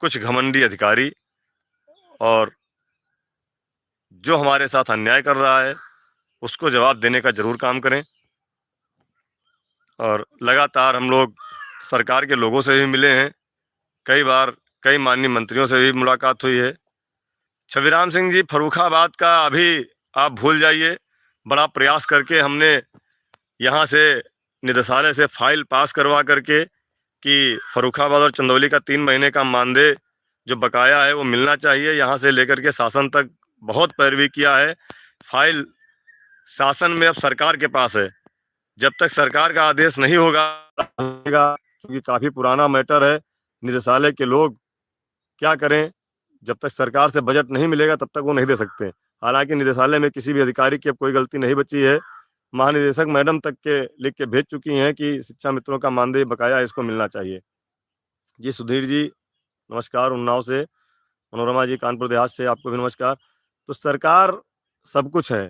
कुछ घमंडी अधिकारी और जो हमारे साथ अन्याय कर रहा है उसको जवाब देने का ज़रूर काम करें। और लगातार हम लोग सरकार के लोगों से भी मिले हैं, कई बार कई माननीय मंत्रियों से भी मुलाकात हुई है। छविराम सिंह जी, फर्रुखाबाद का अभी आप भूल जाइए। बड़ा प्रयास करके हमने यहाँ से निदेशालय से फाइल पास करवा करके कि फर्रुखाबाद और चंदौली का 3 महीने का मानदेय जो बकाया है वो मिलना चाहिए, यहाँ से लेकर के शासन तक बहुत पैरवी किया है। फाइल शासन में अब सरकार के पास है। जब तक सरकार का आदेश नहीं होगा, क्योंकि काफ़ी पुराना मैटर है, निदेशालय के लोग क्या करें, जब तक सरकार से बजट नहीं मिलेगा तब तक वो नहीं दे सकते। हालांकि निदेशालय में किसी भी अधिकारी की अब कोई गलती नहीं बची है। महानिदेशक मैडम तक के लिख के भेज चुकी हैं कि शिक्षा मित्रों का मानदेय बकाया इसको मिलना चाहिए। जी सुधीर जी नमस्कार, उन्नाव से। मनोरमा जी कानपुर देहात से, आपको भी नमस्कार। तो सरकार सब कुछ है।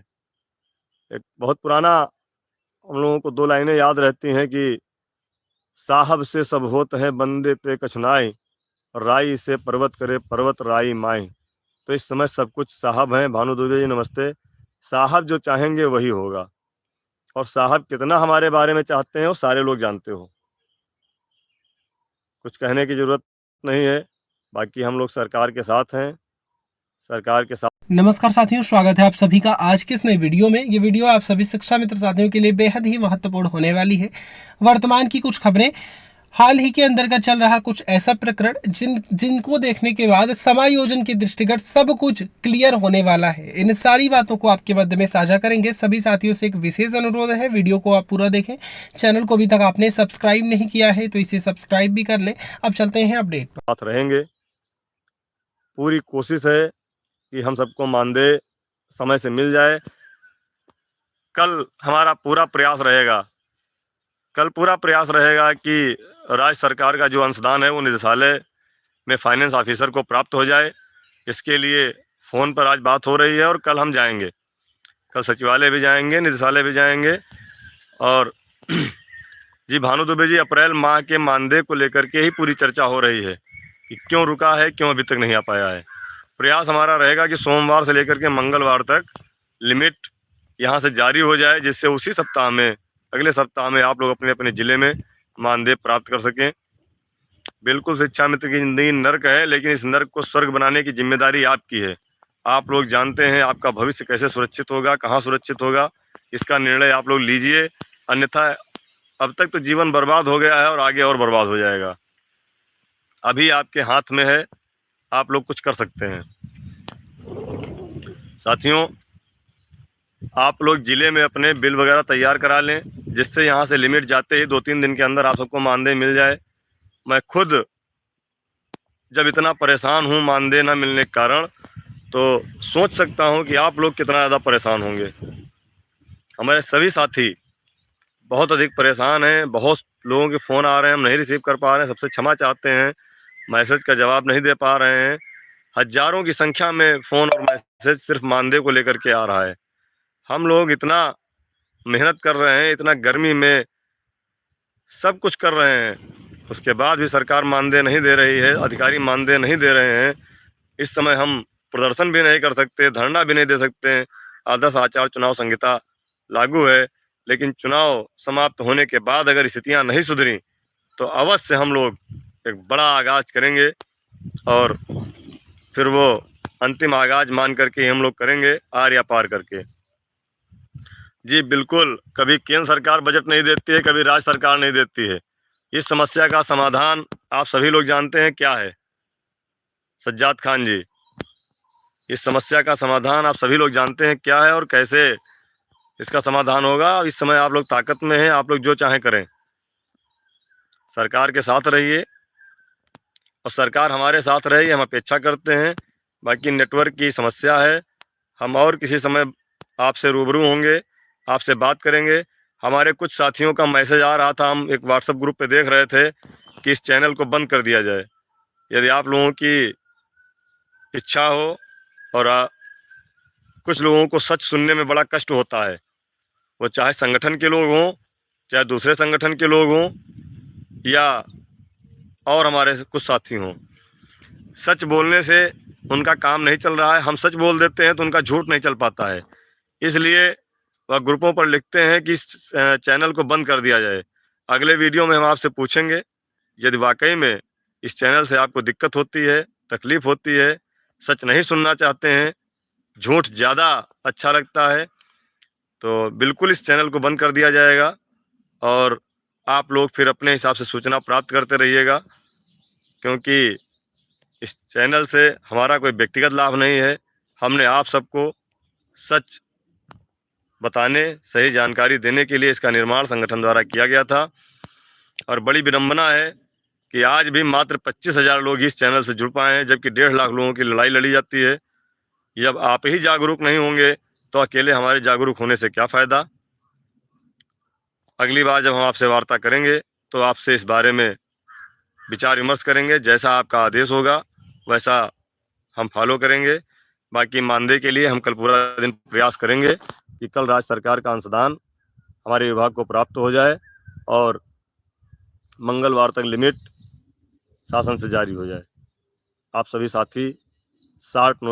एक बहुत पुराना हम लोगों को 2 लाइनें याद रहती हैं कि साहब से सब होत है बंदे पे कछुनाई, राई से पर्वत करे पर्वत राई माई। तो इस समय सब कुछ साहब हैं। भानु दुबे जी नमस्ते। साहब जो चाहेंगे वही होगा, और साहब कितना हमारे बारे में चाहते हैं वो सारे लोग जानते हो, कुछ कहने की ज़रूरत नहीं है। बाकी हम लोग सरकार के साथ हैं, सरकार के साथ। नमस्कार साथियों, स्वागत है आप सभी का आज के इस नए वीडियो में। ये वीडियो आप सभी शिक्षा मित्र साथियों के लिए बेहद ही महत्वपूर्ण होने वाली है। वर्तमान की कुछ खबरें, हाल ही के अंदर का चल रहा कुछ ऐसा प्रकरण जिनको देखने के बाद समायोजन के दृष्टिगत सब कुछ क्लियर होने वाला है। इन सारी बातों को आपके मध्य में साझा करेंगे। सभी साथियों से एक विशेष अनुरोध है, वीडियो को आप पूरा देखें। चैनल को अभी तक आपने सब्सक्राइब नहीं किया है तो इसे सब्सक्राइब भी कर लें। अब चलते हैं अपडेट पर। साथ रहेंगे। पूरी कोशिश है कि हम सबको मानदेय समय से मिल जाए। कल हमारा पूरा प्रयास रहेगा, कल पूरा प्रयास रहेगा कि राज्य सरकार का जो अंशदान है वो निदेशालय में फाइनेंस ऑफिसर को प्राप्त हो जाए। इसके लिए फ़ोन पर आज बात हो रही है और कल हम जाएंगे। कल सचिवालय भी जाएंगे, निदेशालय भी जाएंगे। और जी भानु दुबे जी, अप्रैल माह के मानदेय को लेकर के ही पूरी चर्चा हो रही है कि क्यों रुका है, क्यों अभी तक नहीं आ पाया है। प्रयास हमारा रहेगा कि सोमवार से लेकर के मंगलवार तक लिमिट यहाँ से जारी हो जाए, जिससे उसी सप्ताह में, अगले सप्ताह में आप लोग अपने अपने ज़िले में मानदेय प्राप्त कर सकें। बिल्कुल शिक्षा मित्र की ज़िंदगी नर्क है, लेकिन इस नर्क को स्वर्ग बनाने की जिम्मेदारी आपकी है। आप लोग जानते हैं आपका भविष्य कैसे सुरक्षित होगा, कहाँ सुरक्षित होगा, इसका निर्णय आप लोग लीजिए। अन्यथा अब तक तो जीवन बर्बाद हो गया है और आगे और बर्बाद हो जाएगा। अभी आपके हाथ में है, आप लोग कुछ कर सकते हैं। साथियों, आप लोग ज़िले में अपने बिल वगैरह तैयार करा लें, जिससे यहाँ से लिमिट जाते ही 2-3 दिन के अंदर आप सबको मानदेय मिल जाए। मैं खुद जब इतना परेशान हूँ मानदेय न मिलने के कारण, तो सोच सकता हूँ कि आप लोग कितना ज़्यादा परेशान होंगे। हमारे सभी साथी बहुत अधिक परेशान हैं। बहुत लोगों के फ़ोन आ रहे हैं, हम नहीं रिसीव कर पा रहे हैं, सबसे क्षमा चाहते हैं। मैसेज का जवाब नहीं दे पा रहे हैं। हज़ारों की संख्या में फ़ोन और मैसेज सिर्फ मानदेय को लेकर के आ रहा है। हम लोग इतना मेहनत कर रहे हैं, इतना गर्मी में सब कुछ कर रहे हैं, उसके बाद भी सरकार मानदेय नहीं दे रही है, अधिकारी मानदेय नहीं दे रहे हैं। इस समय हम प्रदर्शन भी नहीं कर सकते, धरना भी नहीं दे सकते हैं। आदर्श आचार चुनाव संहिता लागू है, लेकिन चुनाव समाप्त होने के बाद अगर स्थितियां नहीं सुधरी तो अवश्य हम लोग एक बड़ा आगाज़ करेंगे, और फिर वो अंतिम आगाज़ मान करके हम लोग करेंगे, आर या पार करके। जी बिल्कुल, कभी केंद्र सरकार बजट नहीं देती है, कभी राज्य सरकार नहीं देती है। इस समस्या का समाधान आप सभी लोग जानते हैं क्या है, सज्जाद खान जी। इस समस्या का समाधान आप सभी लोग जानते हैं क्या है और कैसे इसका समाधान होगा। इस समय आप लोग ताकत में हैं, आप लोग जो चाहें करें। सरकार के साथ रहिए और सरकार हमारे साथ रहे, हम अपेक्षा करते हैं। बाकी नेटवर्क की समस्या है, हम और किसी समय आपसे रूबरू होंगे, आपसे बात करेंगे। हमारे कुछ साथियों का मैसेज आ रहा था, हम एक व्हाट्सएप ग्रुप पे देख रहे थे कि इस चैनल को बंद कर दिया जाए। यदि आप लोगों की इच्छा हो, और कुछ लोगों को सच सुनने में बड़ा कष्ट होता है, वो चाहे संगठन के लोग हों, चाहे दूसरे संगठन के लोग हों, या और हमारे कुछ साथी हों, सच बोलने से उनका काम नहीं चल रहा है। हम सच बोल देते हैं तो उनका झूठ नहीं चल पाता है। इसलिए वह ग्रुपों पर लिखते हैं कि इस चैनल को बंद कर दिया जाए। अगले वीडियो में हम आपसे पूछेंगे, यदि वाकई में इस चैनल से आपको दिक्कत होती है, तकलीफ़ होती है, सच नहीं सुनना चाहते हैं, झूठ ज़्यादा अच्छा लगता है, तो बिल्कुल इस चैनल को बंद कर दिया जाएगा और आप लोग फिर अपने हिसाब से सूचना प्राप्त करते रहिएगा, क्योंकि इस चैनल से हमारा कोई व्यक्तिगत लाभ नहीं है। हमने आप सबको सच बताने, सही जानकारी देने के लिए इसका निर्माण संगठन द्वारा किया गया था। और बड़ी विडंबना है कि आज भी मात्र 25,000 लोग इस चैनल से जुड़ पाए हैं, जबकि 1.5 लाख लोगों की लड़ाई लड़ी जाती है। जब आप ही जागरूक नहीं होंगे तो अकेले हमारे जागरूक होने से क्या फ़ायदा। अगली बार जब हम आपसे वार्ता करेंगे तो आपसे इस बारे में विचार विमर्श करेंगे। जैसा आपका आदेश होगा वैसा हम फॉलो करेंगे। बाकी मानदेय के लिए हम कल पूरा दिन प्रयास करेंगे कि कल राज्य सरकार का अंशदान हमारे विभाग को प्राप्त हो जाए और मंगलवार तक लिमिट शासन से जारी हो जाए। आप सभी साथी शार्ट नोट